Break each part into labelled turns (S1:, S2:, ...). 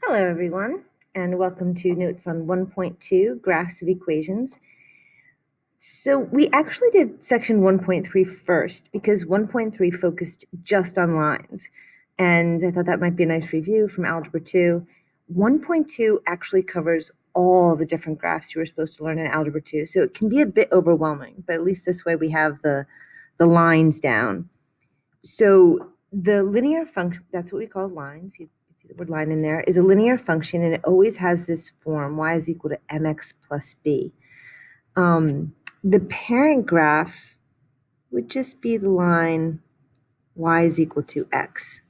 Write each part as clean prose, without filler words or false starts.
S1: Hello, everyone, and welcome to Notes on 1.2, Graphs of Equations. So we actually did section 1.3 first because 1.3 focused just on lines, and I thought that might be a nice review from Algebra 2. 1.2 actually covers all the different graphs you were supposed to learn in Algebra 2, so it can be a bit overwhelming, but at least this way we have the lines down. So the linear function, that's what we call lines, you see the word line in there, is a linear function, and it always has this form, y is equal to mx plus b. The parent graph would just be the line y is equal to x.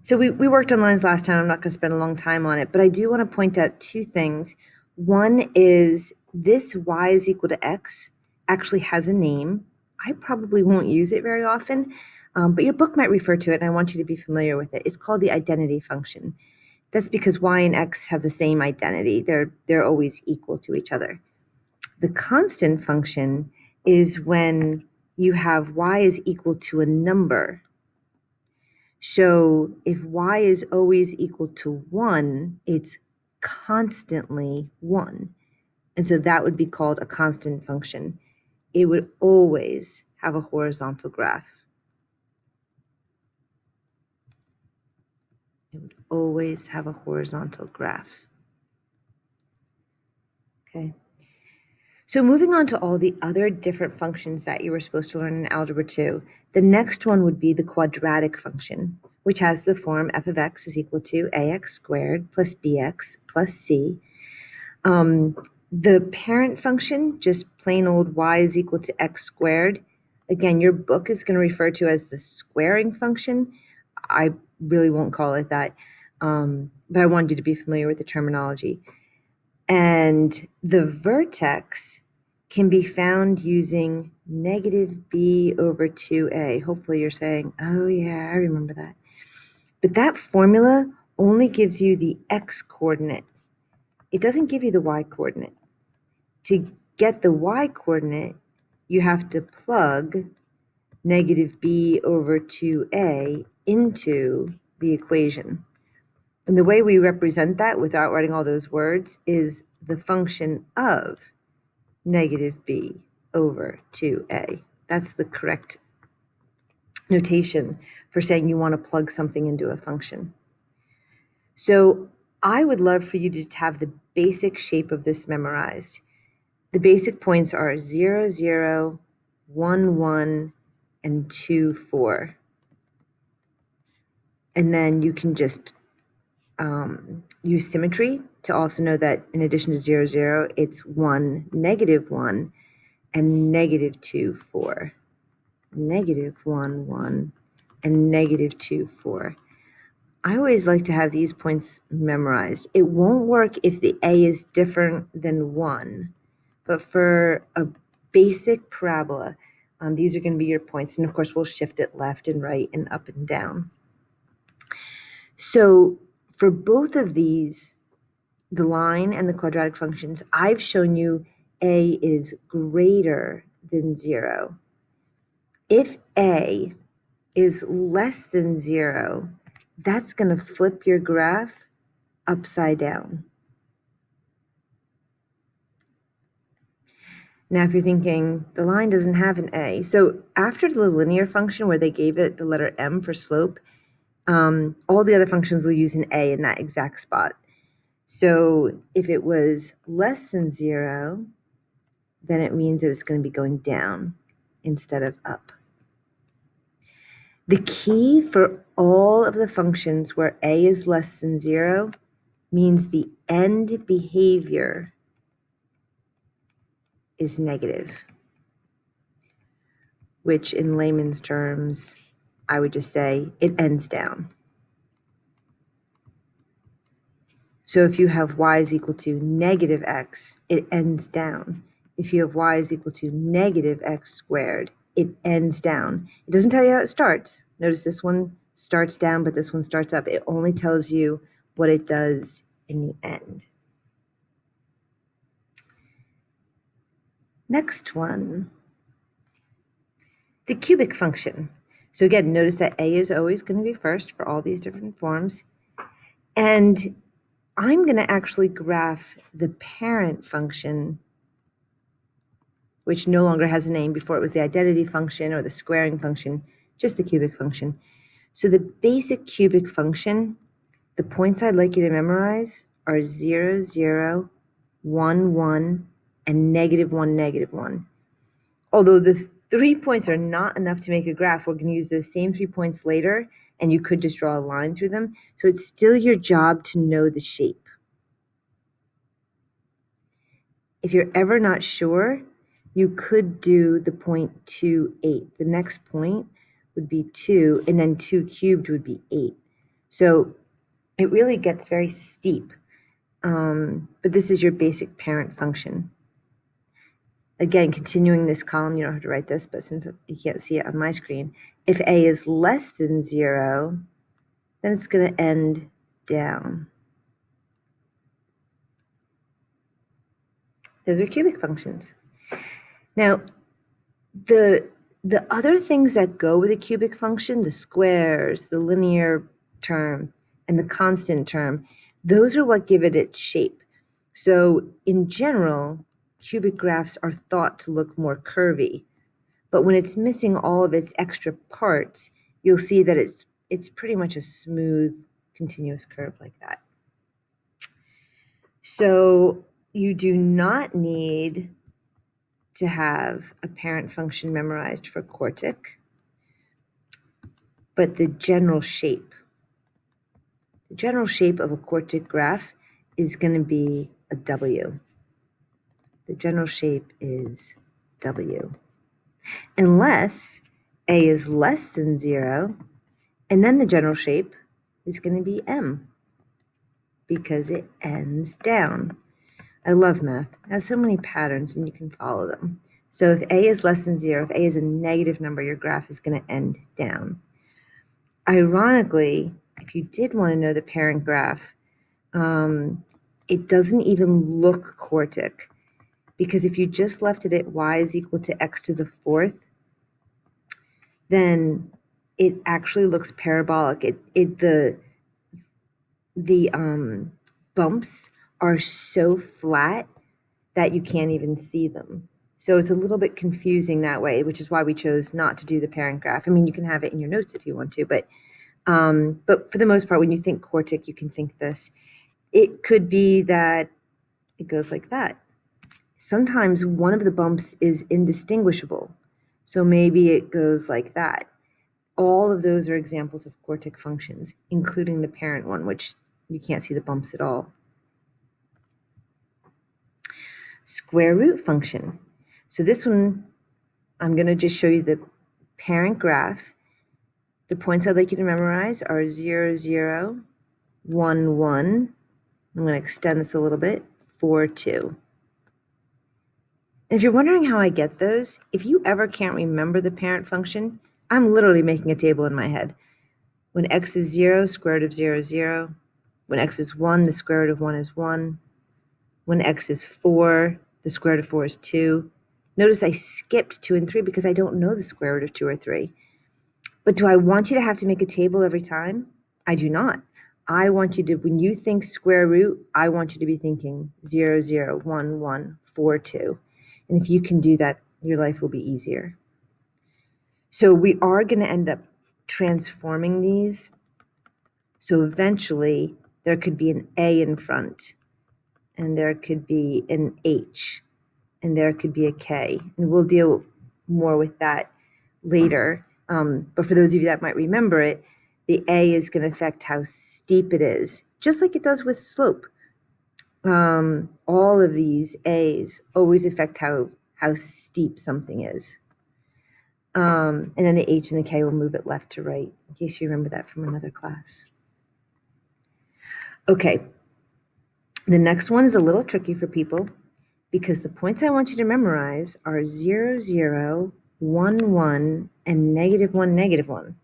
S1: So we worked on lines last time. I'm not going to spend a long time on it, but I do want to point out two things. One is this y is equal to x actually has a name. I probably won't use it very often, but your book might refer to it, and I want you to be familiar with it. It's called the identity function. That's because y and x have the same identity. They're always equal to each other. The constant function is when you have y is equal to a number. So if y is always equal to 1, it's constantly 1. And so that would be called a constant function. It would always have a horizontal graph. It would always have a horizontal graph. Okay. So moving on to all the other different functions that you were supposed to learn in Algebra 2, the next one would be the quadratic function, which has the form f of x is equal to ax squared plus bx plus c. The parent function, just plain old y is equal to x squared. Again, your book is going to refer to as the squaring function. I really won't call it that, but I wanted you to be familiar with the terminology. And the vertex can be found using negative b over 2a. Hopefully you're saying, oh yeah, I remember that. But that formula only gives you the x coordinate. It doesn't give you the y coordinate. To get the y coordinate, you have to plug negative b over 2a into the equation. And the way we represent that without writing all those words is the function of negative b over 2a. That's the correct notation for saying you want to plug something into a function. So I would love for you to just have the basic shape of this memorized. The basic points are 0, 0, 1, 1, and 2, 4. And then you can just use symmetry to also know that in addition to 0, 0, it's 1, negative 1, and negative 2, 4. Negative 1, 1, and negative 2, 4. I always like to have these points memorized. It won't work if the a is different than 1, but for a basic parabola, these are going to be your points. And of course, we'll shift it left and right and up and down. So for both of these, the line and the quadratic functions, I've shown you a is greater than 0. If a is less than 0, that's going to flip your graph upside down. Now, if you're thinking the line doesn't have an a, so after the linear function where they gave it the letter m for slope, all the other functions will use an a in that exact spot. So if it was less than 0, then it means that it's going to be going down instead of up. The key for all of the functions where a is less than 0 means the end behavior is negative, which in layman's terms, I would just say it ends down. So if you have y is equal to negative x, it ends down. If you have y is equal to negative x squared, it ends down. It doesn't tell you how it starts. Notice this one starts down, but this one starts up. It only tells you what it does in the end. Next one, the cubic function. So again, notice that A is always going to be first for all these different forms. And I'm going to actually graph the parent function, which no longer has a name. Before it was the identity function or the squaring function, just the cubic function. So the basic cubic function, the points I'd like you to memorize are 0, 0, 1, 1, and -1, -1. Although the 3 points are not enough to make a graph, we're going to use those same 3 points later, and you could just draw a line through them. So it's still your job to know the shape. If you're ever not sure, you could do the point 2, 8. The next point would be 2, and then 2 cubed would be 8. So it really gets very steep. But this is your basic parent function. Again, continuing this column, you don't have to write this, but since you can't see it on my screen, if A is less than 0, then it's going to end down. Those are cubic functions. Now, the other things that go with a cubic function, the squares, the linear term, and the constant term, those are what give it its shape. So in general, cubic graphs are thought to look more curvy. But when it's missing all of its extra parts, you'll see that it's pretty much a smooth, continuous curve like that. So you do not need to have a parent function memorized for quartic, but the general shape. The general shape of a quartic graph is going to be a W. The general shape is W. Unless A is less than 0, and then the general shape is going to be M because it ends down. I love math. It has so many patterns and you can follow them. So if A is less than 0, if A is a negative number, your graph is going to end down. Ironically, if you did want to know the parent graph, it doesn't even look quartic, because if you just left it at y is equal to x to the fourth, then it actually looks parabolic. The bumps are so flat that you can't even see them. So it's a little bit confusing that way, which is why we chose not to do the parent graph. I mean, you can have it in your notes if you want to, but for the most part, when you think quartic, you can think this. It could be that it goes like that. Sometimes one of the bumps is indistinguishable. So maybe it goes like that. All of those are examples of quartic functions, including the parent one, which you can't see the bumps at all. Square root function. So this one, I'm going to just show you the parent graph. The points I'd like you to memorize are 0, 0, 1, 1. I'm going to extend this a little bit, 4, 2. And if you're wondering how I get those, if you ever can't remember the parent function, I'm literally making a table in my head. When x is 0, square root of 0 is 0. When x is 1, the square root of 1 is 1. When x is 4, the square root of 4 is 2. Notice I skipped 2 and 3 because I don't know the square root of 2 or 3. But do I want you to have to make a table every time? I do not. I want you to, when you think square root, I want you to be thinking 0, 0, 1, 1, 4, 2. And if you can do that, your life will be easier. So we are going to end up transforming these. So eventually there could be an A in front, and there could be an H, and there could be a K. And we'll deal more with that later. But for those of you that might remember it, the A is going to affect how steep it is, just like it does with slope. All of these A's always affect how steep something is. And then the H and the K will move it left to right, in case you remember that from another class. Okay, the next one is a little tricky for people because the points I want you to memorize are 0, 0, 1, 1, and -1, -1.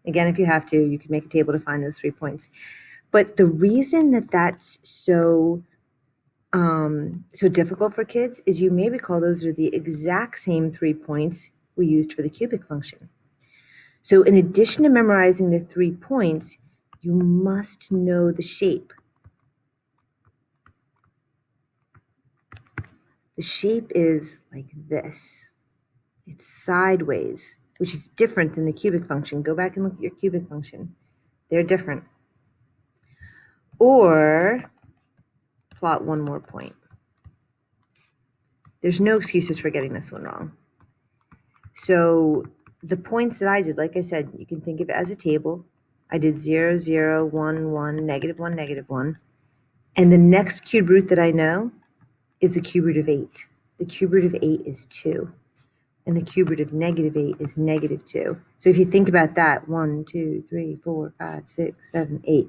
S1: Again, if you have to, you can make a table to find those 3 points. But the reason that that's so difficult for kids is you may recall those are the exact same 3 points we used for the cubic function. So in addition to memorizing the 3 points, you must know the shape. The shape is like this. It's sideways, which is different than the cubic function. Go back and look at your cubic function. They're different. Or plot one more point. There's no excuses for getting this one wrong. So the points that I did, like I said, you can think of it as a table. I did 0, 0, 1, 1, negative 1, negative 1. And the next cube root that I know is the cube root of 8. The cube root of 8 is 2. And the cube root of negative 8 is negative 2. So if you think about that, 1, 2, 3, 4, 5, 6, 7, 8,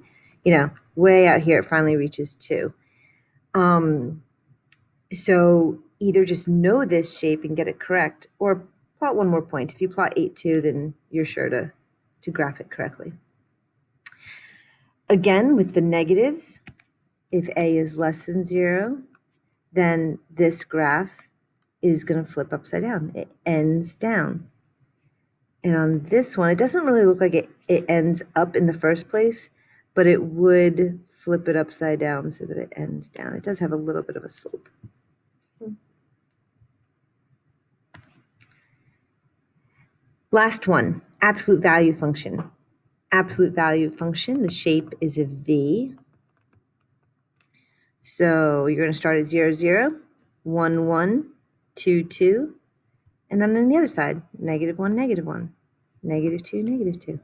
S1: way out here, it finally reaches 2. So either just know this shape and get it correct, or plot one more point. If you plot 8, 2, then you're sure to graph it correctly. Again, with the negatives, if a is less than 0, then this graph is going to flip upside down. It ends down. And on this one, it doesn't really look like it ends up in the first place, but it would flip it upside down so that it ends down. It does have a little bit of a slope. Last one, absolute value function. Absolute value function, the shape is a V. So you're going to start at 0, 0, 1, 1, 2, 2, and then on the other side, negative 1, negative 1, negative 2, negative 2.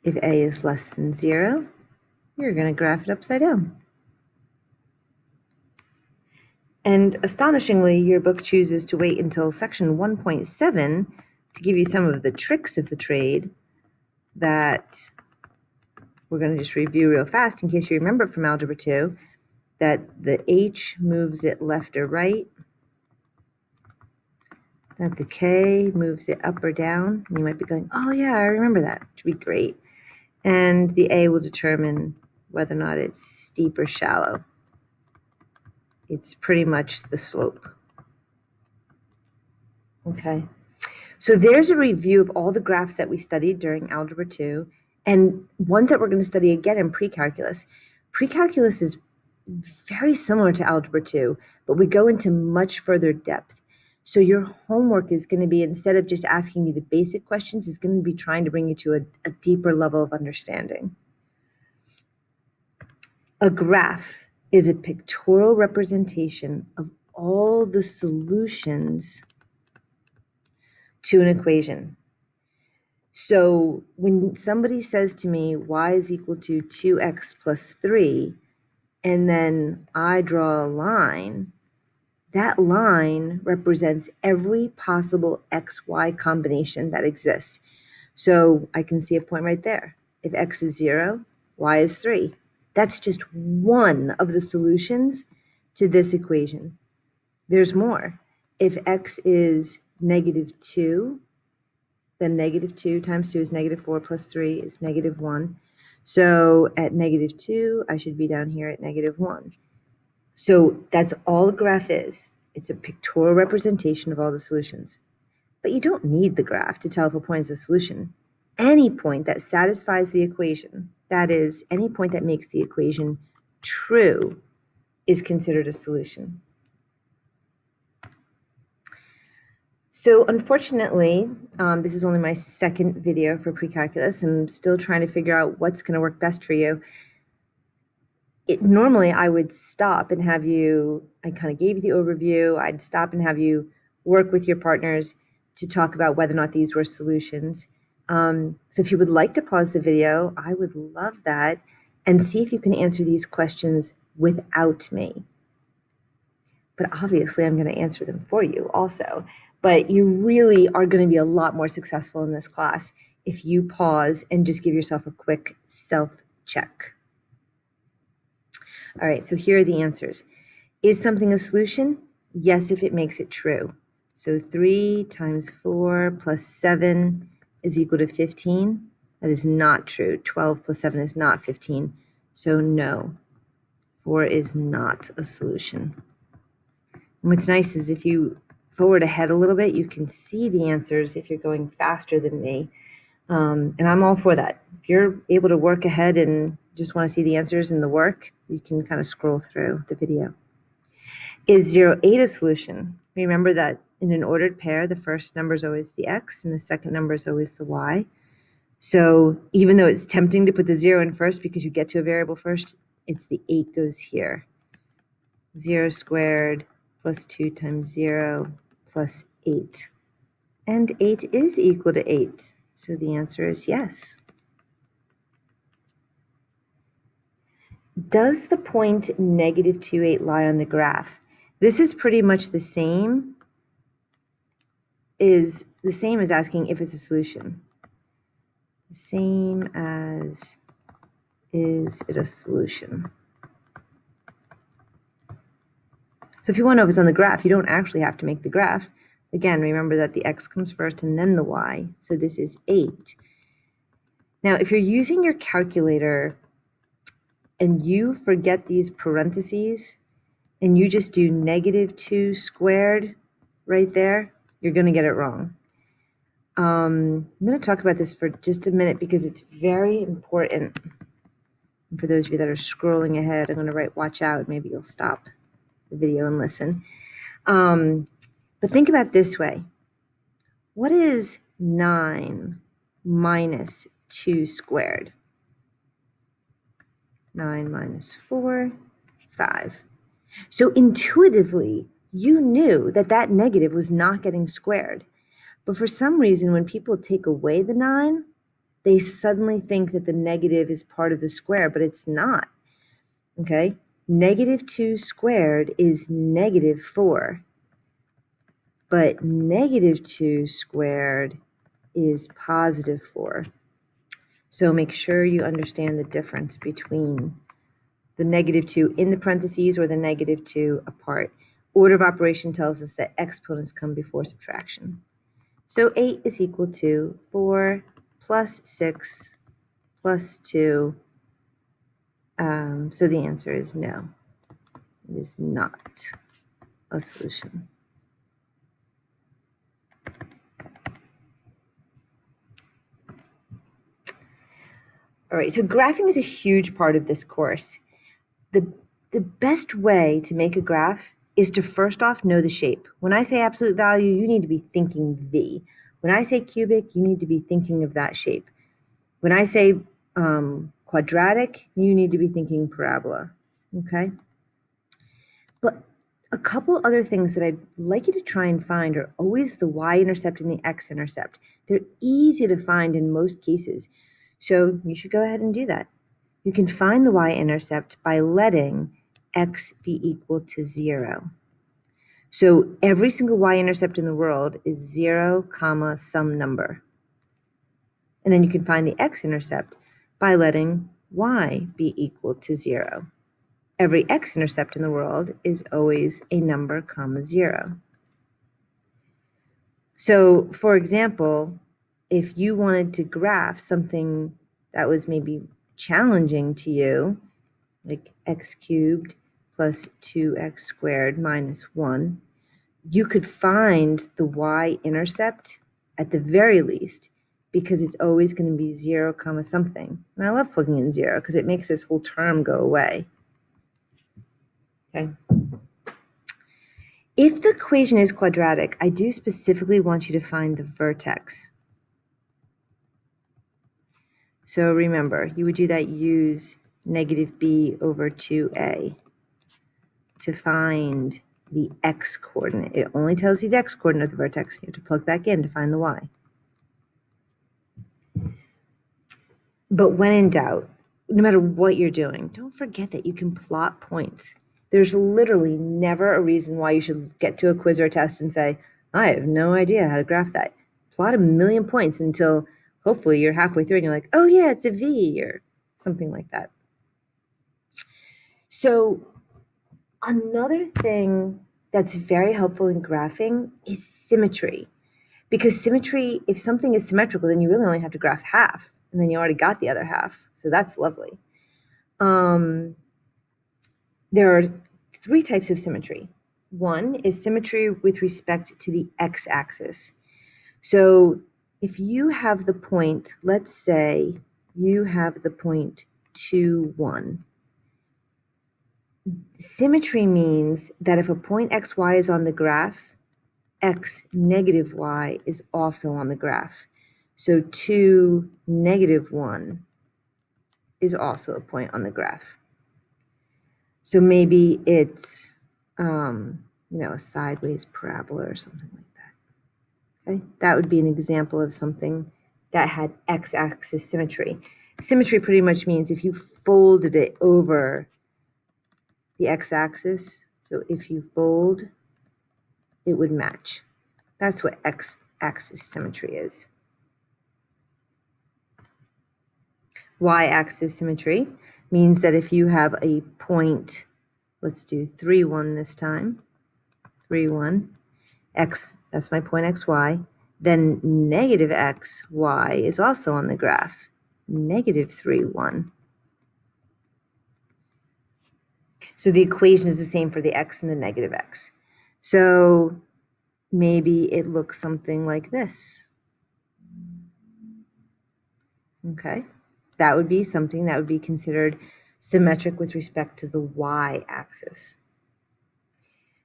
S1: If a is less than 0, you're going to graph it upside down. And astonishingly, your book chooses to wait until section 1.7 to give you some of the tricks of the trade that we're going to just review real fast in case you remember from Algebra 2, that the H moves it left or right, that the K moves it up or down. And you might be going, oh yeah, I remember that. It should be great. And the A will determine whether or not it's steep or shallow. It's pretty much the slope. Okay. So there's a review of all the graphs that we studied during Algebra 2 and ones that we're going to study again in Precalculus. Precalculus is very similar to Algebra 2, but we go into much further depth. So your homework is going to be, instead of just asking you the basic questions, is going to be trying to bring you to a deeper level of understanding. A graph is a pictorial representation of all the solutions to an equation. So when somebody says to me, y is equal to 2x plus 3, and then I draw a line, that line represents every possible xy combination that exists. So I can see a point right there. If x is 0, y is 3. That's just one of the solutions to this equation. There's more. If x is negative 2, then negative 2 times 2 is negative 4 plus 3 is negative 1. So at negative 2, I should be down here at negative 1. So that's all a graph is. It's a pictorial representation of all the solutions. But you don't need the graph to tell if a point is a solution. Any point that satisfies the equation, that is, any point that makes the equation true, is considered a solution. So unfortunately, this is only my second video for Precalculus. I'm still trying to figure out what's going to work best for you. Normally, I would stop and have you, I kind of gave you the overview, I'd stop and have you work with your partners to talk about whether or not these were solutions. So if you would like to pause the video, I would love that, and see if you can answer these questions without me. But obviously, I'm going to answer them for you also. But you really are going to be a lot more successful in this class if you pause and just give yourself a quick self-check. All right, so here are the answers. Is something a solution? Yes, if it makes it true. So 3 times 4 plus 7 is equal to 15. That is not true. 12 plus 7 is not 15. So no, 4 is not a solution. And what's nice is if you forward ahead a little bit, you can see the answers if you're going faster than me. And I'm all for that. If you're able to work ahead and just want to see the answers in the work, you can kind of scroll through the video. Is 0, 8 a solution? Remember that in an ordered pair, the first number is always the x and the second number is always the y. So even though it's tempting to put the 0 in first because you get to a variable first, it's the 8 goes here. 0 squared plus 2 times 0 plus 8. And 8 is equal to 8. So the answer is yes. Does the point negative 2, 8 lie on the graph? This is pretty much the same as asking if it's a solution. The same as, is it a solution? So if you want to know if it's on the graph, you don't actually have to make the graph. Again, remember that the x comes first and then the y. So this is 8. Now, if you're using your calculator and you forget these parentheses and you just do negative 2 squared right there, you're going to get it wrong. I'm going to talk about this for just a minute because it's very important. And for those of you that are scrolling ahead, I'm going to write watch out. Maybe you'll stop the video and listen. But think about it this way. What is 9 minus 2 squared? 9 minus 4, 5. So intuitively, you knew that that negative was not getting squared. But for some reason, when people take away the 9, they suddenly think that the negative is part of the square, but it's not. Okay? Negative 2 squared is negative 4. But negative 2 squared is positive 4. So make sure you understand the difference between the negative 2 in the parentheses or the negative 2 apart. Order of operation tells us that exponents come before subtraction. So 8 is equal to 4 plus 6 plus 2. So the answer is no. It is not a solution. All right, so graphing is a huge part of this course. The best way to make a graph is to first off know the shape. When I say absolute value, you need to be thinking V. When I say cubic, you need to be thinking of that shape. When I say quadratic, you need to be thinking parabola, okay? But a couple other things that I'd like you to try and find are always the y-intercept and the x-intercept. They're easy to find in most cases, so you should go ahead and do that. You can find the y-intercept by letting x be equal to 0. So every single y-intercept in the world is 0, comma, some number. And then you can find the x-intercept by letting y be equal to 0. Every x-intercept in the world is always a number, comma, 0. So, for example, if you wanted to graph something that was maybe challenging to you, like x cubed plus 2x squared minus 1, you could find the y-intercept at the very least because it's always going to be 0, comma something. And I love plugging in 0 because it makes this whole term go away. Okay. If the equation is quadratic, I do specifically want you to find the vertex. So remember, you would do that, use negative b over 2a to find the x coordinate. It only tells you the x coordinate of the vertex. You have to plug back in to find the y. But when in doubt, no matter what you're doing, don't forget that you can plot points. There's literally never a reason why you should get to a quiz or a test and say, I have no idea how to graph that. Plot a million points until hopefully you're halfway through and you're like, oh yeah, it's a V or something like that. So another thing that's very helpful in graphing is symmetry. Because symmetry, if something is symmetrical, then you really only have to graph half, and then you already got the other half. So that's lovely. There are 3 types of symmetry. one is symmetry with respect to the x-axis. So if you have the point, let's say you have the point 2, 1. Symmetry means that if a point xy is on the graph, x negative y is also on the graph. So 2, negative 1 is also a point on the graph. So maybe it's, a sideways parabola or something like that. Okay? That would be an example of something that had x-axis symmetry. Symmetry pretty much means if you folded it over the x-axis, so if you fold, it would match. That's what x-axis symmetry is. Y-axis symmetry means that if you have a point, let's do 3, 1 this time, 3, 1, x, that's my point xy, then negative xy is also on the graph, negative 3, 1. So the equation is the same for the x and the negative x. So maybe it looks something like this. Okay, that would be something that would be considered symmetric with respect to the y-axis.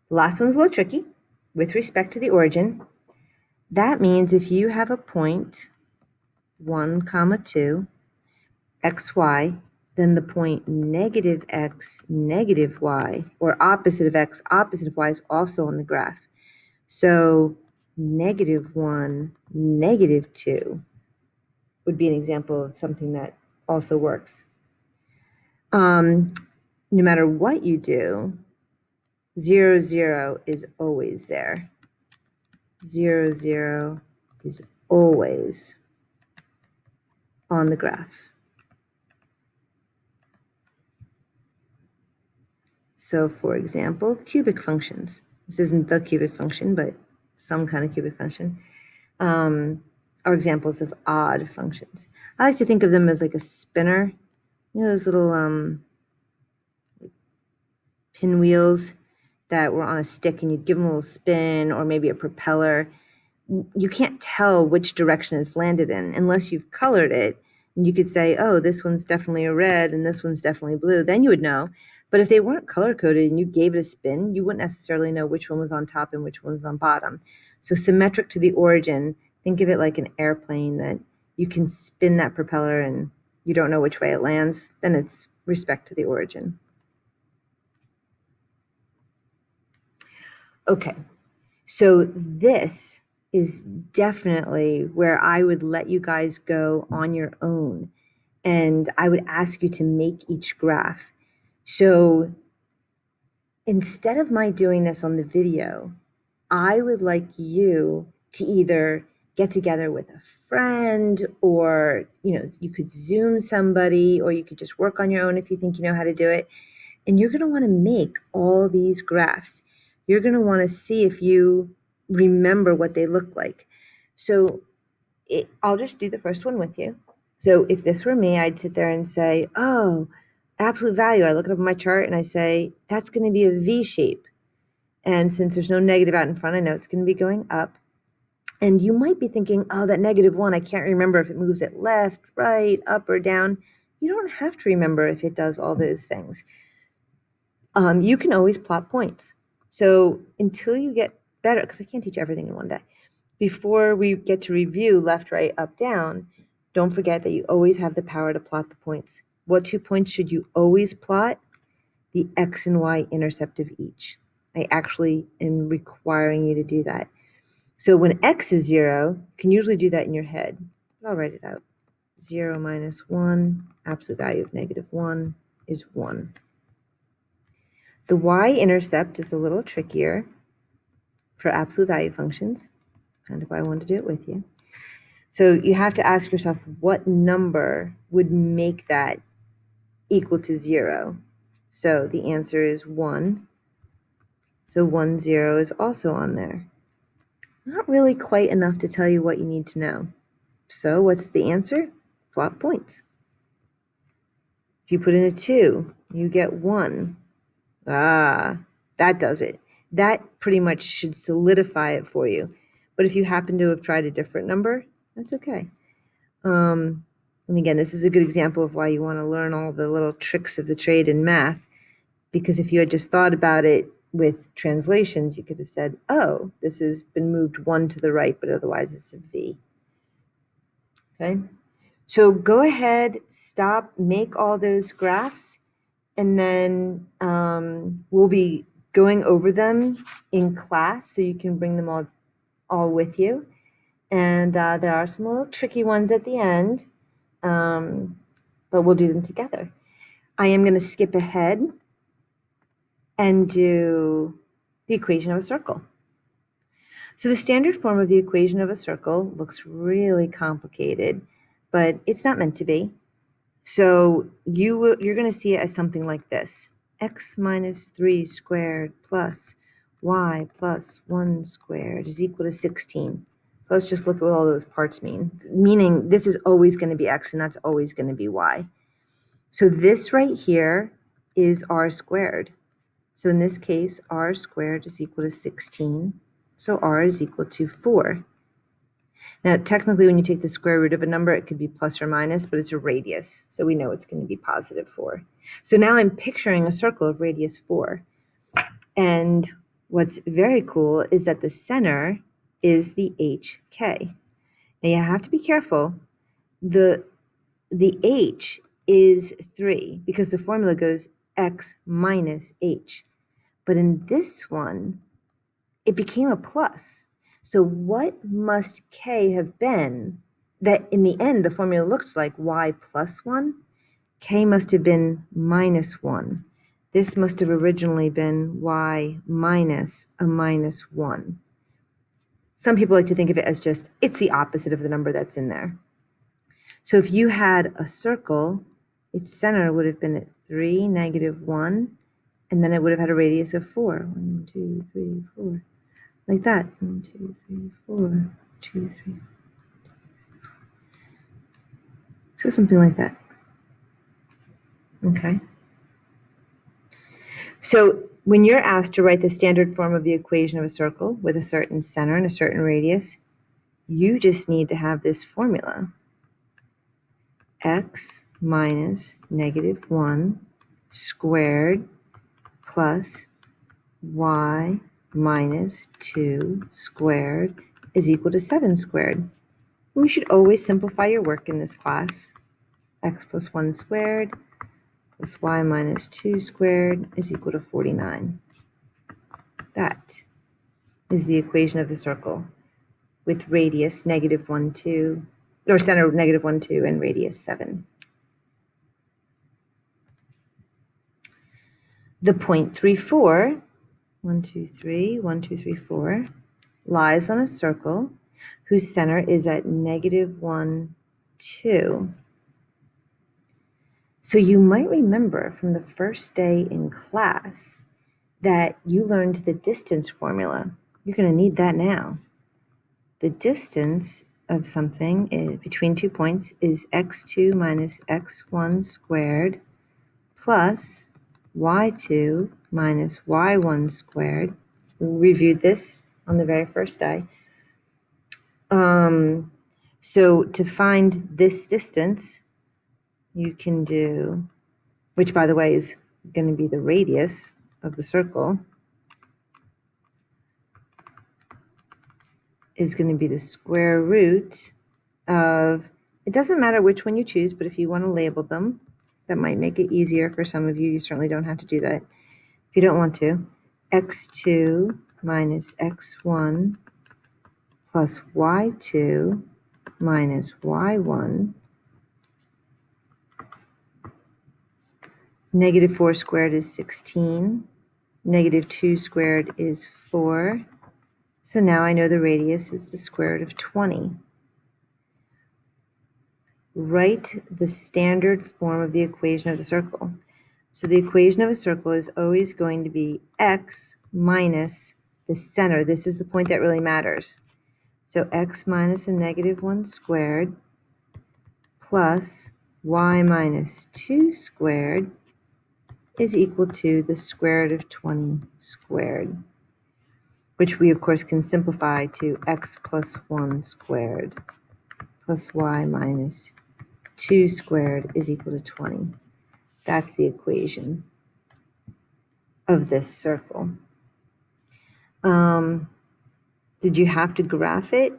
S1: The last one's a little tricky. With respect to the origin, that means if you have a point 1, 2, xy, then the point negative x, negative y, or opposite of x, opposite of y is also on the graph. So negative 1, negative 2 would be an example of something that also works. No matter what you do, 0, 0 is always there. 0, 0 is always on the graph. So for example, cubic functions. This isn't the cubic function, but some kind of cubic function, are examples of odd functions. I like to think of them as like a spinner. You know those little pinwheels that were on a stick and you'd give them a little spin, or maybe a propeller. You can't tell which direction it's landed in unless you've colored it. And you could say, oh, this one's definitely a red and this one's definitely blue. Then you would know. But if they weren't color coded and you gave it a spin, you wouldn't necessarily know which one was on top and which one was on bottom. So symmetric to the origin, think of it like an airplane that you can spin that propeller and you don't know which way it lands. Then it's respect to the origin. Okay, so this is definitely where I would let you guys go on your own. And I would ask you to make each graph. So instead of my doing this on the video, I would like you to either get together with a friend, or you could Zoom somebody, or you could just work on your own if you think you know how to do it. And you're going to want to make all these graphs. You're going to want to see if you remember what they look like. So I'll just do the first one with you. So if this were me, I'd sit there and say, oh, absolute value. I look it up on my chart and I say, that's going to be a V shape. And since there's no negative out in front, I know it's going to be going up. And you might be thinking, oh, that negative 1, I can't remember if it moves it left, right, up, or down. You don't have to remember if it does all those things. You can always plot points. So until you get better, because I can't teach everything in one day, before we get to review left, right, up, down, don't forget that you always have the power to plot the points. What 2 points should you always plot? The x and y intercept of each. I actually am requiring you to do that. So when x is 0, you can usually do that in your head. I'll write it out. 0 minus 1, absolute value of negative 1 is 1. The y-intercept is a little trickier for absolute value functions. That's kind of why I wanted to do it with you. So you have to ask yourself, what number would make that equal to 0? So the answer is 1. So 1, 0 is also on there. Not really quite enough to tell you what you need to know. So what's the answer? Plot points. If you put in a 2, you get 1. Ah, that does it. that pretty much should solidify it for you. But if you happen to have tried a different number, that's okay. And again, this is a good example of why you want to learn all the little tricks of the trade in math, because if you had just thought about it with translations, you could have said, oh, this has been moved 1 to the right, but otherwise it's a V. Okay, so go ahead, stop, make all those graphs, and then we'll be going over them in class so you can bring them all with you. And there are some little tricky ones at the end, but we'll do them together. I am going to skip ahead and do the equation of a circle. So the standard form of the equation of a circle looks really complicated, but it's not meant to be. So you're going to see it as something like this: x minus 3 squared plus y plus 1 squared is equal to 16. So let's just look at what all those parts mean. Meaning this is always going to be x and that's always going to be y. So this right here is r squared. So in this case, r squared is equal to 16. So r is equal to 4. Now, technically, when you take the square root of a number, it could be plus or minus, but it's a radius, so we know it's going to be positive 4. So now I'm picturing a circle of radius 4. And what's very cool is that the center is the HK. Now, you have to be careful. The H is 3 because the formula goes x minus h. But in this one, it became a plus. So what must k have been that in the end the formula looks like y plus 1? K must have been minus 1. This must have originally been y minus a minus 1. Some people like to think of it as just, it's the opposite of the number that's in there. So if you had a circle, its center would have been at 3, negative 1, and then it would have had a radius of 4. 1, 2, 3, 4. Like that. 1, 2, 3, 4, 2, 3, 4. So something like that. Okay. So when you're asked to write the standard form of the equation of a circle with a certain center and a certain radius, you just need to have this formula. X minus negative 1 squared plus y minus 2 squared is equal to 7 squared. And you should always simplify your work in this class. X plus 1 squared plus y minus 2 squared is equal to 49. That is the equation of the circle with radius negative 1, 2, or center negative 1, 2, and radius 7. The point 3, 4, 1, 2, 3, 1, 2, 3, 4, lies on a circle whose center is at negative 1, 2. So you might remember from the first day in class that you learned the distance formula. You're going to need that now. The distance of something between 2 points is x2 minus x1 squared plus y2 minus y1 squared. We reviewed this on the very first day. So to find this distance, you can do, which by the way is going to be the radius of the circle, is going to be the square root of, it doesn't matter which one you choose, but if you want to label them, that might make it easier for some of you. You certainly don't have to do that if you don't want to. x2 minus x1 plus y2 minus y1. Negative 4 squared is 16. Negative 2 squared is 4. So now I know the radius is the square root of 20. Write the standard form of the equation of the circle. So the equation of a circle is always going to be x minus the center. This is the point that really matters. So x minus a negative 1 squared plus y minus 2 squared is equal to the square root of 20 squared. which we, of course, can simplify to x plus 1 squared plus y minus 2 squared is equal to 20. That's the equation of this circle. Did you have to graph it?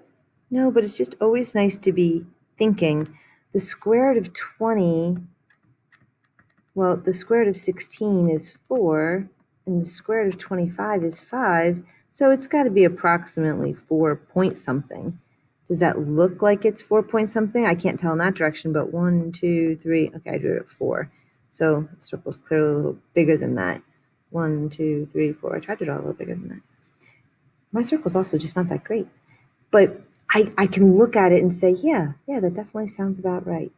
S1: No, but it's just always nice to be thinking. The square root of 20, well, the square root of 16 is 4, and the square root of 25 is 5, so it's got to be approximately 4 point something. Does that look like it's 4 point something? I can't tell in that direction, but 1, 2, 3, okay, I drew it at 4. So the circle's clearly a little bigger than that. 1, 2, 3, 4. I tried to draw a little bigger than that. My circle's also just not that great. But I can look at it and say, yeah, that definitely sounds about right.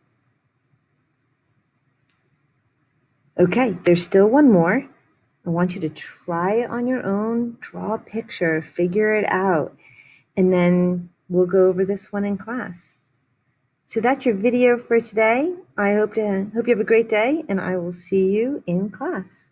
S1: Okay, there's still one more. I want you to try it on your own, draw a picture, figure it out, and then we'll go over this one in class. So that's your video for today. I hope you have a great day, and I will see you in class.